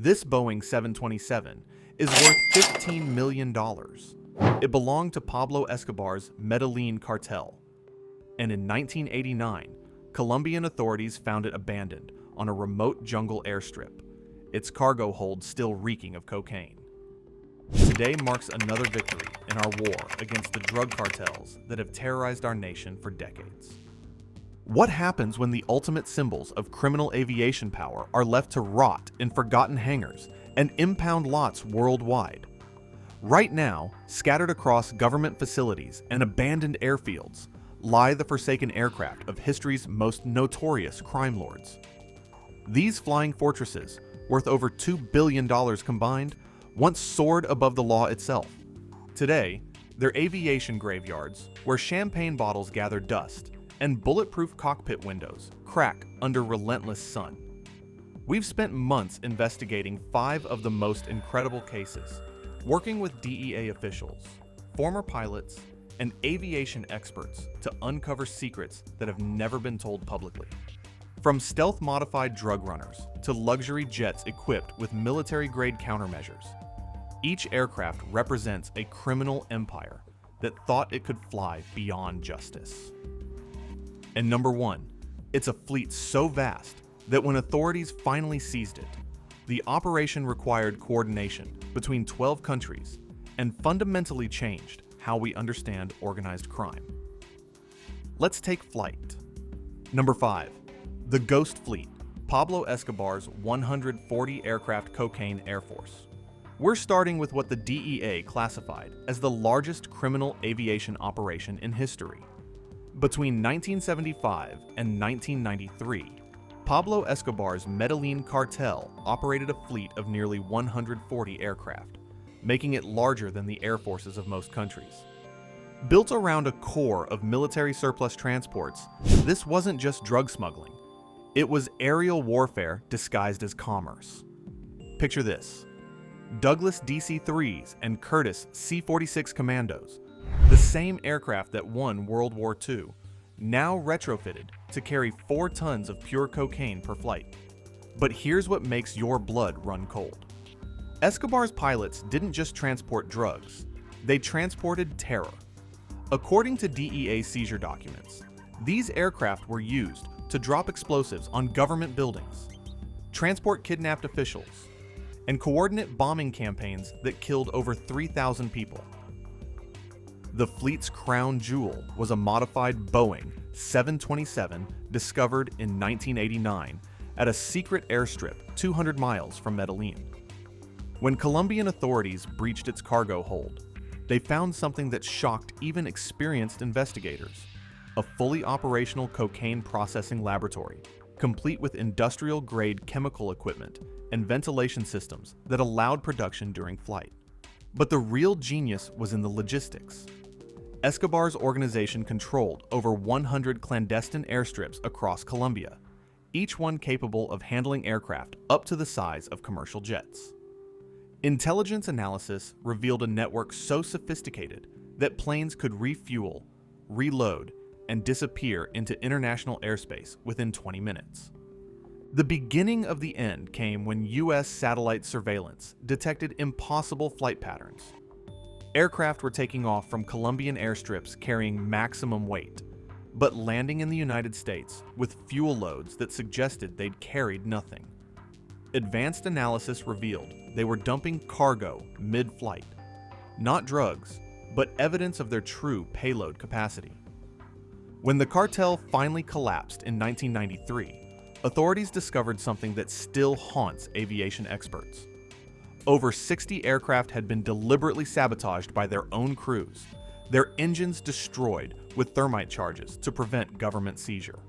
This Boeing 727 is worth $15 million. It belonged to Pablo Escobar's Medellin cartel. And in 1989, Colombian authorities found it abandoned on a remote jungle airstrip, its cargo hold still reeking of cocaine. Today marks another victory in our war against the drug cartels that have terrorized our nation for decades. What happens when the ultimate symbols of criminal aviation power are left to rot in forgotten hangars and impound lots worldwide? Right now, scattered across government facilities and abandoned airfields, lie the forsaken aircraft of history's most notorious crime lords. These flying fortresses, worth over $2 billion combined, once soared above the law itself. Today, they're aviation graveyards where champagne bottles gather dust and bulletproof cockpit windows crack under relentless sun. We've spent months investigating 5 of the most incredible cases, working with DEA officials, former pilots, and aviation experts to uncover secrets that have never been told publicly. From stealth-modified drug runners to luxury jets equipped with military-grade countermeasures, each aircraft represents a criminal empire that thought it could fly beyond justice. And number 1, it's a fleet so vast that when authorities finally seized it, the operation required coordination between 12 countries and fundamentally changed how we understand organized crime. Let's take flight. Number 5, the Ghost Fleet, Pablo Escobar's 140 aircraft cocaine air force. We're starting with what the DEA classified as the largest criminal aviation operation in history. Between 1975 and 1993, Pablo Escobar's Medellin cartel operated a fleet of nearly 140 aircraft, making it larger than the air forces of most countries. Built around a core of military surplus transports, this wasn't just drug smuggling. It was aerial warfare disguised as commerce. Picture this: Douglas DC-3s and Curtiss C-46 Commandos, the same aircraft that won World War II, now retrofitted to carry 4 tons of pure cocaine per flight. But here's what makes your blood run cold. Escobar's pilots didn't just transport drugs, they transported terror. According to DEA seizure documents, these aircraft were used to drop explosives on government buildings, transport kidnapped officials, and coordinate bombing campaigns that killed over 3,000 people. The fleet's crown jewel was a modified Boeing 727 discovered in 1989 at a secret airstrip 200 miles from Medellin. When Colombian authorities breached its cargo hold, they found something that shocked even experienced investigators: a fully operational cocaine processing laboratory, complete with industrial-grade chemical equipment and ventilation systems that allowed production during flight. But the real genius was in the logistics. Escobar's organization controlled over 100 clandestine airstrips across Colombia, each one capable of handling aircraft up to the size of commercial jets. Intelligence analysis revealed a network so sophisticated that planes could refuel, reload, and disappear into international airspace within 20 minutes. The beginning of the end came when US satellite surveillance detected impossible flight patterns. Aircraft were taking off from Colombian airstrips carrying maximum weight, but landing in the United States with fuel loads that suggested they'd carried nothing. Advanced analysis revealed they were dumping cargo mid-flight, not drugs, but evidence of their true payload capacity. When the cartel finally collapsed in 1993, authorities discovered something that still haunts aviation experts. Over 60 aircraft had been deliberately sabotaged by their own crews, their engines destroyed with thermite charges to prevent government seizure.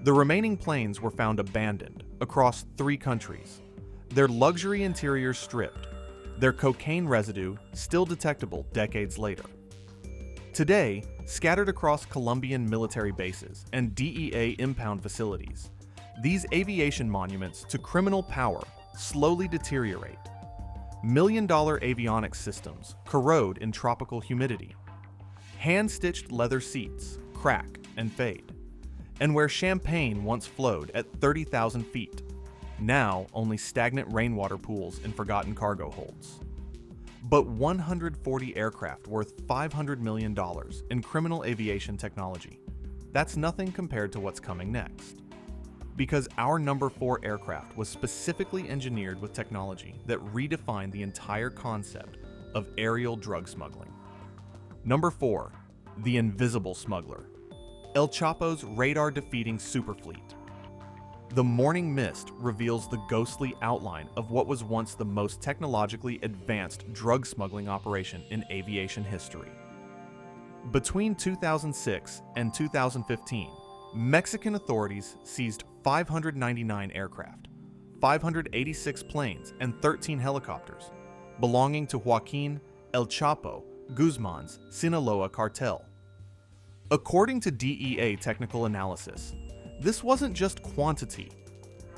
The remaining planes were found abandoned across 3 countries, their luxury interiors stripped, their cocaine residue still detectable decades later. Today, scattered across Colombian military bases and DEA impound facilities, these aviation monuments to criminal power slowly deteriorate. Million-dollar avionics systems corrode in tropical humidity. Hand-stitched leather seats crack and fade. And where champagne once flowed at 30,000 feet, Now, only stagnant rainwater pools and forgotten cargo holds. But 140 aircraft worth $500 million in criminal aviation technology. That's nothing compared to what's coming next. Because our number 4 aircraft was specifically engineered with technology that redefined the entire concept of aerial drug smuggling. Number 4, the invisible smuggler. El Chapo's radar-defeating superfleet. The morning mist reveals the ghostly outline of what was once the most technologically advanced drug smuggling operation in aviation history. Between 2006 and 2015, Mexican authorities seized 599 aircraft, 586 planes, and 13 helicopters belonging to Joaquin El Chapo Guzman's Sinaloa cartel. According to DEA technical analysis, this wasn't just quantity,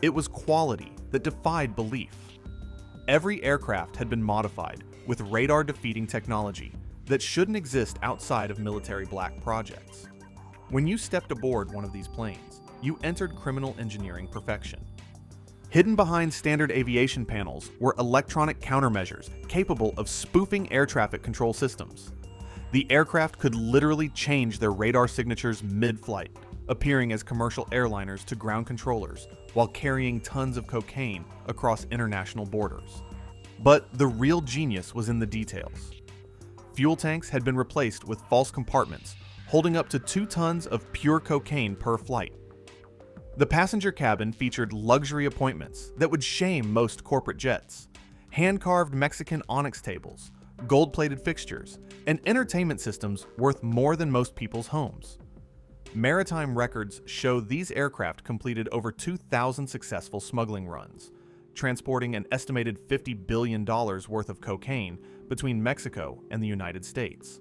it was quality that defied belief. Every aircraft had been modified with radar-defeating technology that shouldn't exist outside of military black projects. When you stepped aboard one of these planes, you entered criminal engineering perfection. Hidden behind standard aviation panels were electronic countermeasures capable of spoofing air traffic control systems. The aircraft could literally change their radar signatures mid-flight, appearing as commercial airliners to ground controllers while carrying tons of cocaine across international borders. But the real genius was in the details. Fuel tanks had been replaced with false compartments, holding up to 2 tons of pure cocaine per flight. The passenger cabin featured luxury appointments that would shame most corporate jets, hand-carved Mexican onyx tables, gold-plated fixtures, and entertainment systems worth more than most people's homes. Maritime records show these aircraft completed over 2,000 successful smuggling runs, transporting an estimated $50 billion worth of cocaine between Mexico and the United States.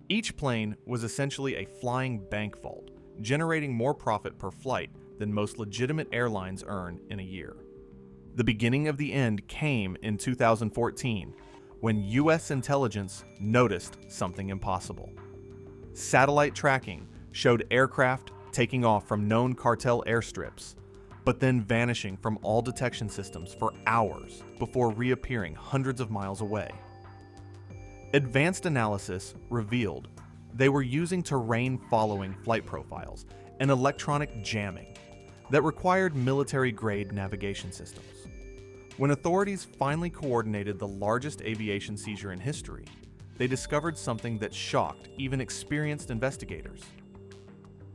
Each plane was essentially a flying bank vault, generating more profit per flight than most legitimate airlines earn in a year. The beginning of the end came in 2014, when U.S. intelligence noticed something impossible. Satellite tracking showed aircraft taking off from known cartel airstrips, but then vanishing from all detection systems for hours before reappearing hundreds of miles away. Advanced analysis revealed they were using terrain-following flight profiles and electronic jamming that required military-grade navigation systems. When authorities finally coordinated the largest aviation seizure in history, they discovered something that shocked even experienced investigators.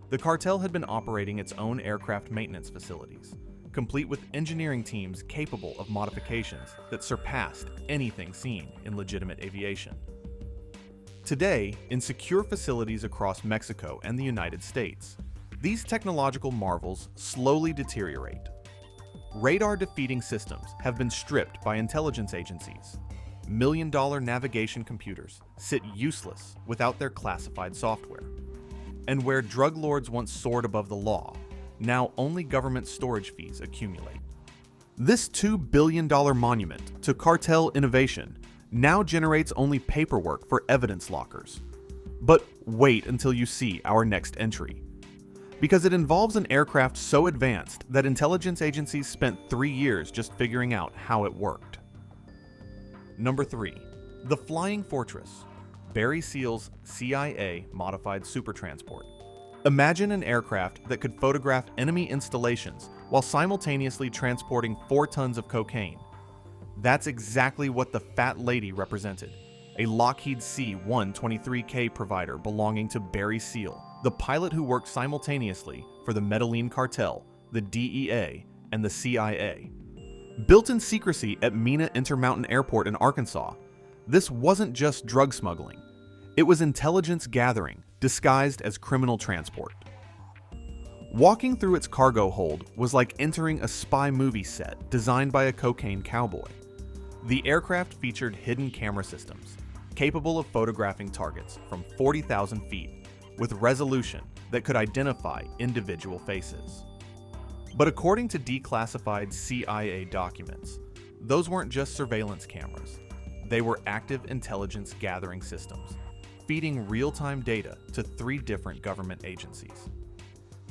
The cartel had been operating its own aircraft maintenance facilities, complete with engineering teams capable of modifications that surpassed anything seen in legitimate aviation. Today, in secure facilities across Mexico and the United States, these technological marvels slowly deteriorate. Radar-defeating systems have been stripped by intelligence agencies. Million-dollar navigation computers sit useless without their classified software. And where drug lords once soared above the law, now only government storage fees accumulate. This $2 billion monument to cartel innovation now generates only paperwork for evidence lockers. But wait until you see our next entry, because it involves an aircraft so advanced that intelligence agencies spent 3 years just figuring out how it worked. Number 3. The Flying Fortress, Barry Seal's CIA modified supertransport. Imagine an aircraft that could photograph enemy installations while simultaneously transporting 4 tons of cocaine. That's exactly what the Fat Lady represented, a Lockheed C-123K provider belonging to Barry Seal, the pilot who worked simultaneously for the Medellin cartel, the DEA, and the CIA. Built in secrecy at Mena Intermountain Airport in Arkansas, this wasn't just drug smuggling. It was intelligence gathering disguised as criminal transport. Walking through its cargo hold was like entering a spy movie set designed by a cocaine cowboy. The aircraft featured hidden camera systems, capable of photographing targets from 40,000 feet with resolution that could identify individual faces. But according to declassified CIA documents, those weren't just surveillance cameras. They were active intelligence gathering systems, feeding real-time data to 3 different government agencies.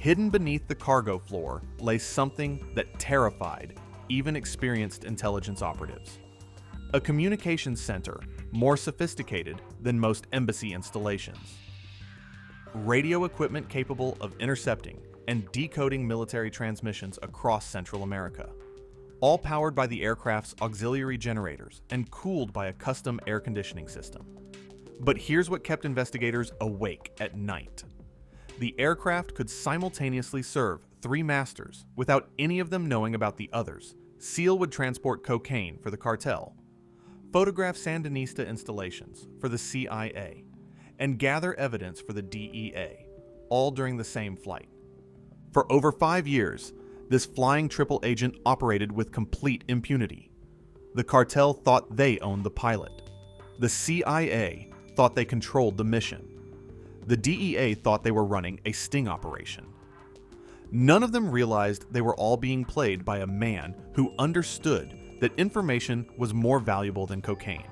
Hidden beneath the cargo floor lay something that terrified even experienced intelligence operatives. A communications center more sophisticated than most embassy installations. Radio equipment capable of intercepting and decoding military transmissions across Central America, all powered by the aircraft's auxiliary generators and cooled by a custom air conditioning system. But here's what kept investigators awake at night. The aircraft could simultaneously serve 3 masters without any of them knowing about the others. SEAL would transport cocaine for the cartel, photograph Sandinista installations for the CIA, and gather evidence for the DEA, all during the same flight. For over 5 years, this flying triple agent operated with complete impunity. The cartel thought they owned the pilot. The CIA thought they controlled the mission. The DEA thought they were running a sting operation. None of them realized they were all being played by a man who understood that information was more valuable than cocaine.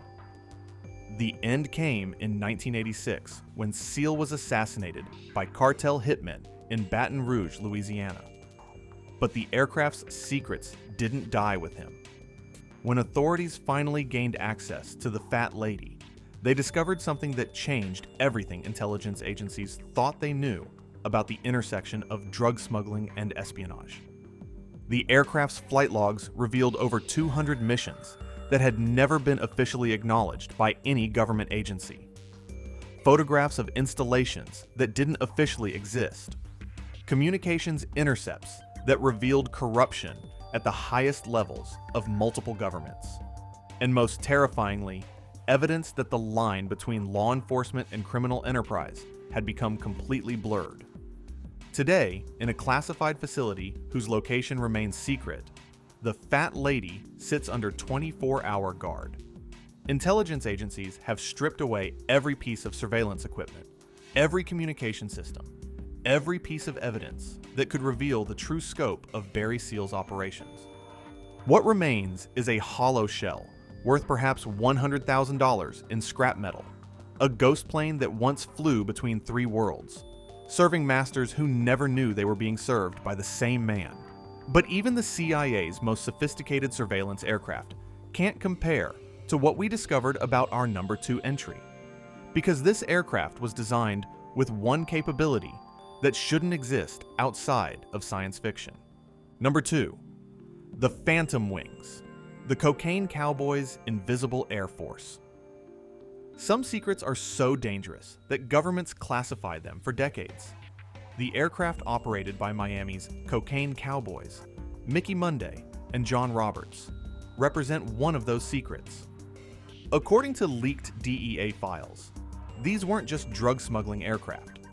The end came in 1986 when SEAL was assassinated by cartel hitmen in Baton Rouge, Louisiana. But the aircraft's secrets didn't die with him. When authorities finally gained access to the Fat Lady, they discovered something that changed everything intelligence agencies thought they knew about the intersection of drug smuggling and espionage. The aircraft's flight logs revealed over 200 missions that had never been officially acknowledged by any government agency. Photographs of installations that didn't officially exist. Communications intercepts that revealed corruption at the highest levels of multiple governments. And most terrifyingly, evidence that the line between law enforcement and criminal enterprise had become completely blurred. Today, in a classified facility whose location remains secret, the Fat Lady sits under 24-hour guard. Intelligence agencies have stripped away every piece of surveillance equipment, every communication system, every piece of evidence that could reveal the true scope of Barry Seal's operations. What remains is a hollow shell worth perhaps $100,000 in scrap metal, a ghost plane that once flew between 3 worlds, serving masters who never knew they were being served by the same man. But even the CIA's most sophisticated surveillance aircraft can't compare to what we discovered about our number 2 entry, because this aircraft was designed with one capability that shouldn't exist outside of science fiction. Number 2, the Phantom Wings, the cocaine cowboy's invisible air force. Some secrets are so dangerous that governments classified them for decades. The aircraft operated by Miami's cocaine cowboys, Mickey Monday and John Roberts, represent one of those secrets. According to leaked DEA files, these weren't just drug smuggling aircraft.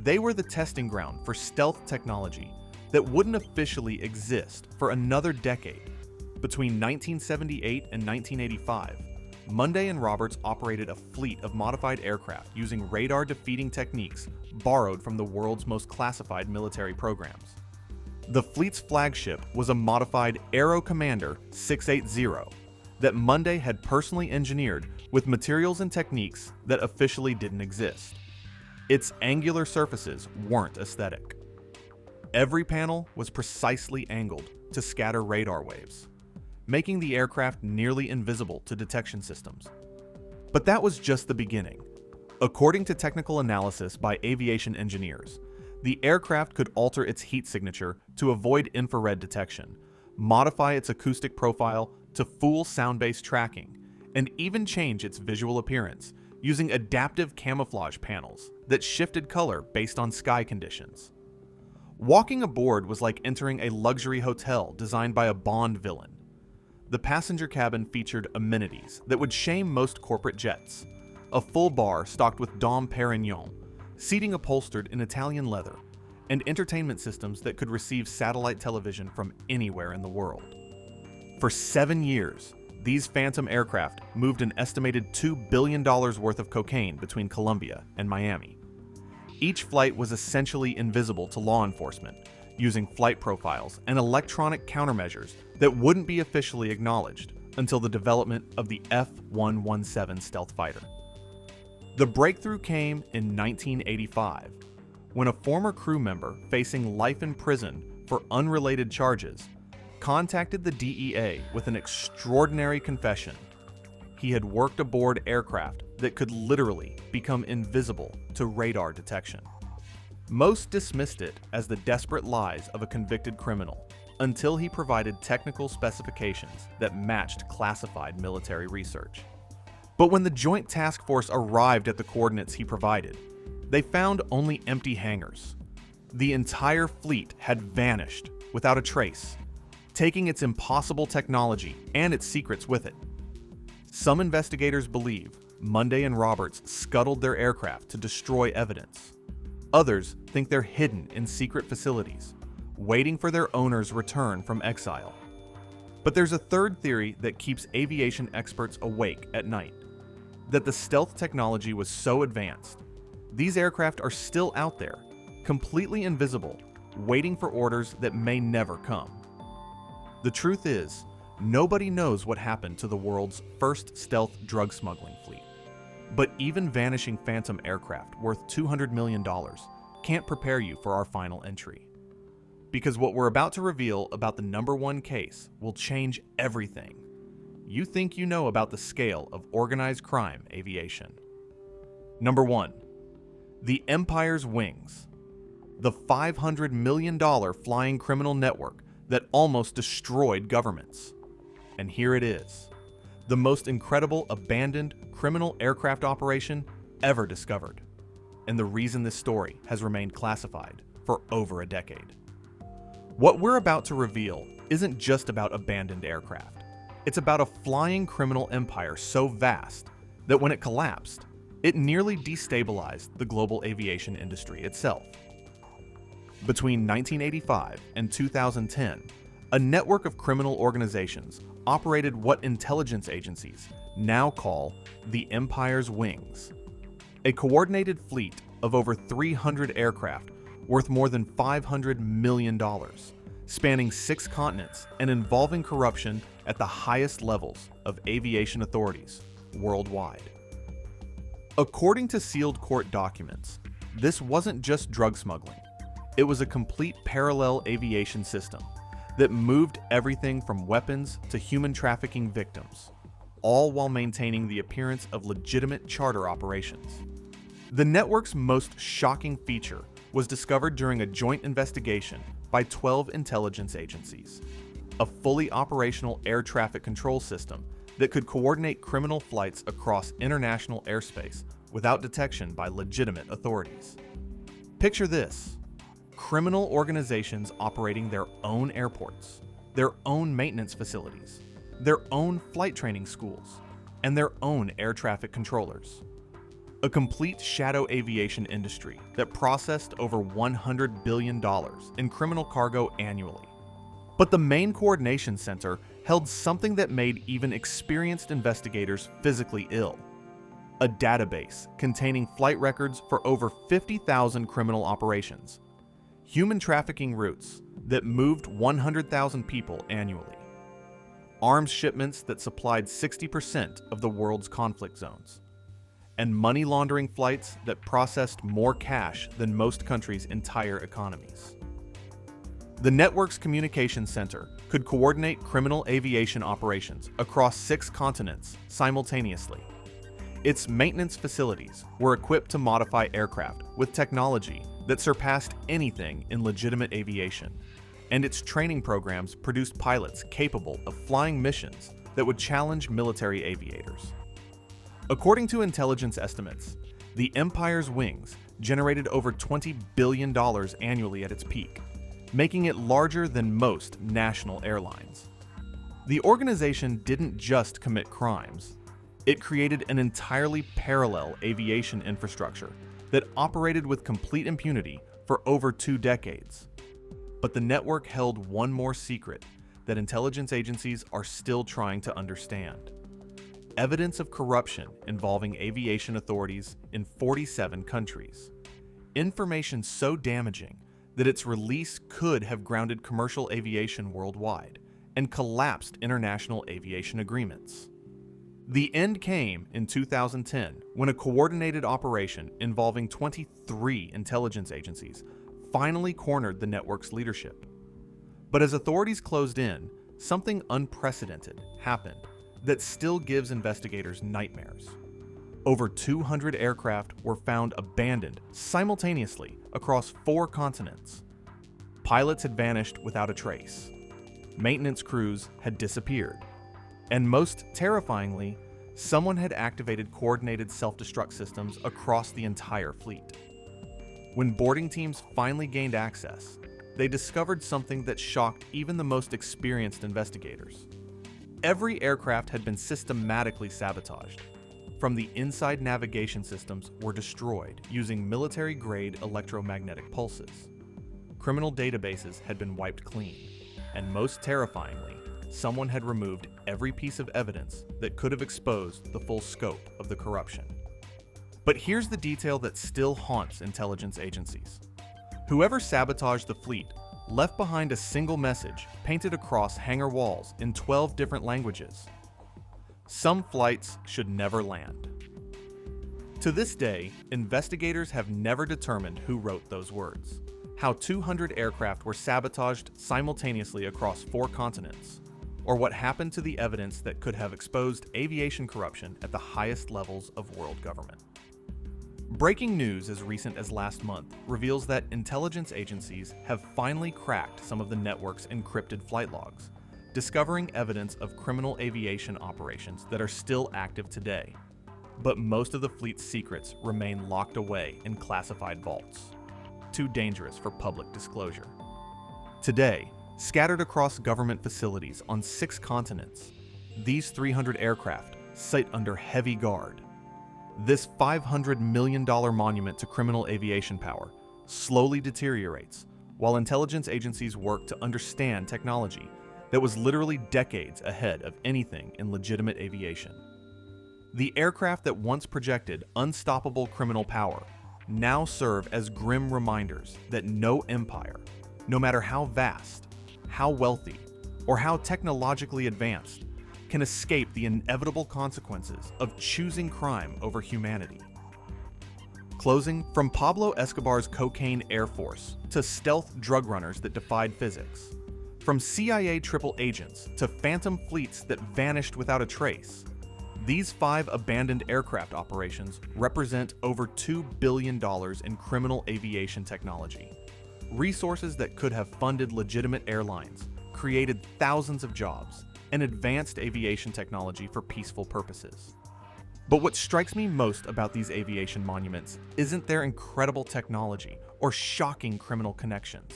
They were the testing ground for stealth technology that wouldn't officially exist for another decade. Between 1978 and 1985, Monday and Roberts operated a fleet of modified aircraft using radar-defeating techniques borrowed from the world's most classified military programs. The fleet's flagship was a modified Aero Commander 680 that Monday had personally engineered with materials and techniques that officially didn't exist. Its angular surfaces weren't aesthetic. Every panel was precisely angled to scatter radar waves, making the aircraft nearly invisible to detection systems. But that was just the beginning. According to technical analysis by aviation engineers, the aircraft could alter its heat signature to avoid infrared detection, modify its acoustic profile to fool sound-based tracking, and even change its visual appearance using adaptive camouflage panels that shifted color based on sky conditions. Walking aboard was like entering a luxury hotel designed by a Bond villain. The passenger cabin featured amenities that would shame most corporate jets: a full bar stocked with Dom Perignon, seating upholstered in Italian leather, and entertainment systems that could receive satellite television from anywhere in the world. For 7 years, these Phantom aircraft moved an estimated $2 billion worth of cocaine between Colombia and Miami. Each flight was essentially invisible to law enforcement, using flight profiles and electronic countermeasures that wouldn't be officially acknowledged until the development of the F-117 stealth fighter. The breakthrough came in 1985, when a former crew member facing life in prison for unrelated charges contacted the DEA with an extraordinary confession. He had worked aboard aircraft that could literally become invisible to radar detection. Most dismissed it as the desperate lies of a convicted criminal until he provided technical specifications that matched classified military research. But when the Joint Task Force arrived at the coordinates he provided, they found only empty hangars. The entire fleet had vanished without a trace, taking its impossible technology and its secrets with it. Some investigators believe Monday and Roberts scuttled their aircraft to destroy evidence. Others think they're hidden in secret facilities, waiting for their owner's return from exile. But there's a third theory that keeps aviation experts awake at night: that the stealth technology was so advanced, these aircraft are still out there, completely invisible, waiting for orders that may never come. The truth is, nobody knows what happened to the world's first stealth drug smuggling fleet. But even vanishing Phantom aircraft worth $200 million can't prepare you for our final entry. Because what we're about to reveal about the #1 case will change everything you think you know about the scale of organized crime aviation. Number 1. The Empire's Wings. The $500 million flying criminal network that almost destroyed governments. And here it is, the most incredible abandoned criminal aircraft operation ever discovered. And the reason this story has remained classified for over a decade. What we're about to reveal isn't just about abandoned aircraft. It's about a flying criminal empire so vast that when it collapsed, it nearly destabilized the global aviation industry itself. Between 1985 and 2010, a network of criminal organizations operated what intelligence agencies now call the Empire's Wings, a coordinated fleet of over 300 aircraft worth more than $500 million, spanning 6 continents and involving corruption at the highest levels of aviation authorities worldwide. According to sealed court documents, this wasn't just drug smuggling. It was a complete parallel aviation system that moved everything from weapons to human trafficking victims, all while maintaining the appearance of legitimate charter operations. The network's most shocking feature was discovered during a joint investigation by 12 intelligence agencies: a fully operational air traffic control system that could coordinate criminal flights across international airspace without detection by legitimate authorities. Picture this: criminal organizations operating their own airports, their own maintenance facilities, their own flight training schools, and their own air traffic controllers. A complete shadow aviation industry that processed over $100 billion in criminal cargo annually. But the main coordination center held something that made even experienced investigators physically ill: a database containing flight records for over 50,000 criminal operations, human trafficking routes that moved 100,000 people annually, arms shipments that supplied 60% of the world's conflict zones, and money laundering flights that processed more cash than most countries' entire economies. The network's communication center could coordinate criminal aviation operations across 6 continents simultaneously. Its maintenance facilities were equipped to modify aircraft with technology that surpassed anything in legitimate aviation, and its training programs produced pilots capable of flying missions that would challenge military aviators. According to intelligence estimates, the Empire's Wings generated over $20 billion annually at its peak, making it larger than most national airlines. The organization didn't just commit crimes. It created an entirely parallel aviation infrastructure that operated with complete impunity for over 2 decades. But the network held one more secret that intelligence agencies are still trying to understand: evidence of corruption involving aviation authorities in 47 countries. Information so damaging that its release could have grounded commercial aviation worldwide and collapsed international aviation agreements. The end came in 2010 when a coordinated operation involving 23 intelligence agencies finally cornered the network's leadership. But as authorities closed in, something unprecedented happened that still gives investigators nightmares. Over 200 aircraft were found abandoned simultaneously across 4 continents. Pilots had vanished without a trace. Maintenance crews had disappeared. And most terrifyingly, someone had activated coordinated self-destruct systems across the entire fleet. When boarding teams finally gained access, they discovered something that shocked even the most experienced investigators. Every aircraft had been systematically sabotaged. From the inside navigation systems were destroyed using military-grade electromagnetic pulses. Criminal databases had been wiped clean, and most terrifyingly, someone had removed every piece of evidence that could have exposed the full scope of the corruption. But here's the detail that still haunts intelligence agencies. Whoever sabotaged the fleet left behind a single message painted across hangar walls in 12 different languages. Some flights should never land. To this day, investigators have never determined who wrote those words, how 200 aircraft were sabotaged simultaneously across 4 continents, or what happened to the evidence that could have exposed aviation corruption at the highest levels of world government. Breaking news as recent as last month reveals that intelligence agencies have finally cracked some of the network's encrypted flight logs, discovering evidence of criminal aviation operations that are still active today. But most of the fleet's secrets remain locked away in classified vaults, too dangerous for public disclosure. Today, scattered across government facilities on 6 continents, these 300 aircraft sit under heavy guard. This $500 million monument to criminal aviation power slowly deteriorates while intelligence agencies work to understand technology that was literally decades ahead of anything in legitimate aviation. The aircraft that once projected unstoppable criminal power now serve as grim reminders that no empire, no matter how vast, how wealthy, or how technologically advanced, can escape the inevitable consequences of choosing crime over humanity. Closing, from Pablo Escobar's cocaine air force to stealth drug runners that defied physics, from CIA triple agents to phantom fleets that vanished without a trace, these 5 abandoned aircraft operations represent over $2 billion in criminal aviation technology. Resources that could have funded legitimate airlines, created thousands of jobs, and advanced aviation technology for peaceful purposes. But what strikes me most about these aviation monuments isn't their incredible technology or shocking criminal connections.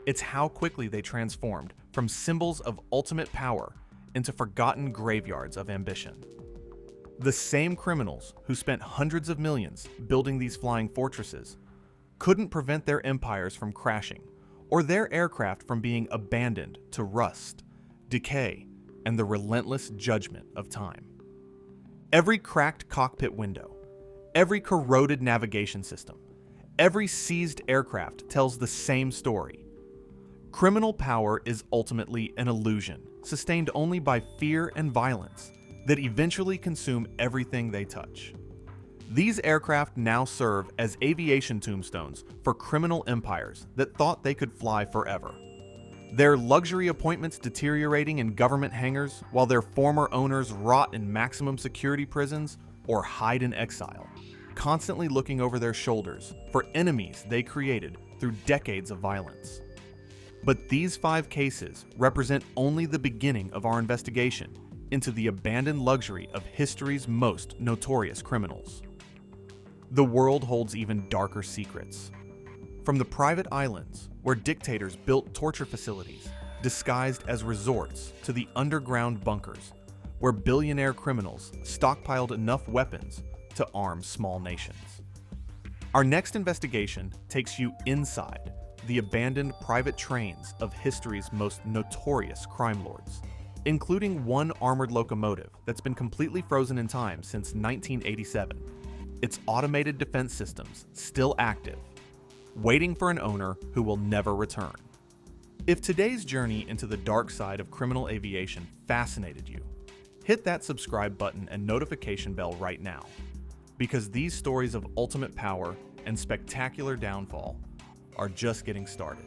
It's how quickly they transformed from symbols of ultimate power into forgotten graveyards of ambition. The same criminals who spent hundreds of millions building these flying fortresses couldn't prevent their empires from crashing or their aircraft from being abandoned to rust, decay, and the relentless judgment of time. Every cracked cockpit window, every corroded navigation system, every seized aircraft tells the same story. Criminal power is ultimately an illusion, sustained only by fear and violence, that eventually consume everything they touch. These aircraft now serve as aviation tombstones for criminal empires that thought they could fly forever. Their luxury appointments deteriorating in government hangars while their former owners rot in maximum security prisons or hide in exile, constantly looking over their shoulders for enemies they created through decades of violence. But these 5 cases represent only the beginning of our investigation into the abandoned luxury of history's most notorious criminals. The world holds even darker secrets. From the private islands where dictators built torture facilities disguised as resorts to the underground bunkers where billionaire criminals stockpiled enough weapons to arm small nations. Our next investigation takes you inside the abandoned private trains of history's most notorious crime lords, including one armored locomotive that's been completely frozen in time since 1987, its automated defense systems still active, waiting for an owner who will never return. If today's journey into the dark side of criminal aviation fascinated you, Hit that subscribe button and notification bell right now, because these stories of ultimate power and spectacular downfall are just getting started.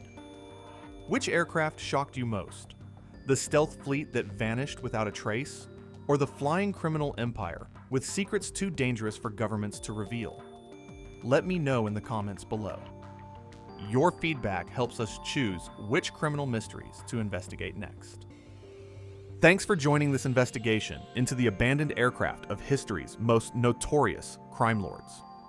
Which aircraft shocked you most? The stealth fleet that vanished without a trace? Or the flying criminal empire with secrets too dangerous for governments to reveal? Let me know in the comments below. Your feedback helps us choose which criminal mysteries to investigate next. Thanks for joining this investigation into the abandoned aircraft of history's most notorious crime lords.